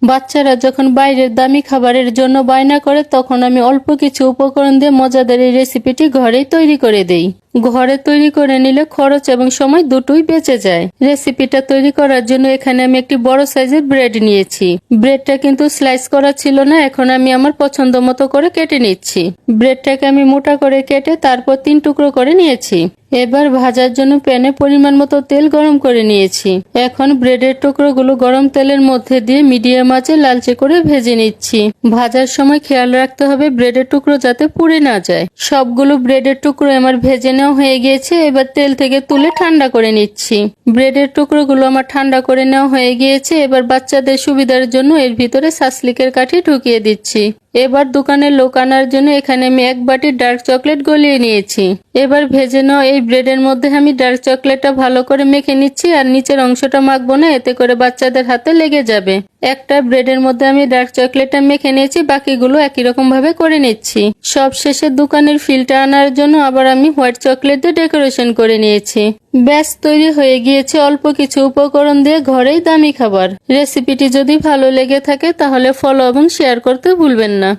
বাচ্চারা যখন বাইরের দামি খাবারের জন্য বায়না করে তখন আমি অল্প কিছু উপকরণ দিয়ে মজাদার এই রেসিপিটি ঘরেই তৈরি করে দেই। ঘরে তৈরি করে নিলে খরচ এবং সময় দুটোই বেঁচে যায়। রেসিপিটা তৈরি করার জন্য এখানে আমি একটি বড় সাইজের ব্রেড নিয়েছি। ব্রেডটা কিন্তু স্লাইস করা ছিল না, এখন আমি আমার পছন্দ মতো করে কেটে নিচ্ছি। ব্রেডটাকে আমি মোটা করে কেটে তারপর 3 টুকরো করে নিয়েছি। এবার ভাজার জন্য প্যানে পরিমাণ মতো তেল গরম করে নিয়েছি। এখন ব্রেডের টুকরোগুলো গরম তেলের মধ্যে দিয়ে মিডিয়াম আঁচে লালচে করে ভেজে নিচ্ছি। ভাজার সময় খেয়াল রাখতে হবে ব্রেডের টুকরো যাতে পুড়ে না যায়। সবগুলো ব্রেডের টুকরো আমার ভেজে নেওয়া হয়ে গিয়েছে। এবার তেল থেকে তুলে ঠান্ডা করে নিচ্ছি। ব্রেডের টুকরোগুলো আমার ঠান্ডা করে নেওয়া হয়ে গিয়েছে। এবার বাচ্চাদের সুবিধার জন্য এর ভিতরে সাসলিকের কাঠি ঢুকিয়ে দিচ্ছি। এবার দোকানের লোক আনার জন্য এখানে আমি 1 বাটি ডার্ক চকলেট গলিয়ে নিয়েছি। এবার ভেজে নেওয়া এই ব্রেডের মধ্যে আমি ডার্ক চকলেটটা ভালো করে মেখে নিচ্ছি, আর নিচের অংশটা মাখবো না, এতে করে বাচ্চাদের হাতে লেগে যাবে। একটা ব্রেডের মধ্যে আমি ডার্ক চকলেটটা মেখে নিয়েছি, বাকিগুলো একই রকম ভাবে করে নিচ্ছি। সব শেষে দোকানের ফিলটা আনার জন্য আবার আমি হোয়াইট চকলেট দিয়ে ডেকোরেশন করে নিয়েছি। ব্যাস তৈরি হয়ে গিয়েছে অল্প কিছু উপকরণ দিয়ে ঘরেই দামি খাবার। রেসিপিটি যদি ভালো লেগে থাকে তাহলে ফলো এবং শেয়ার করতে ভুলবেন না।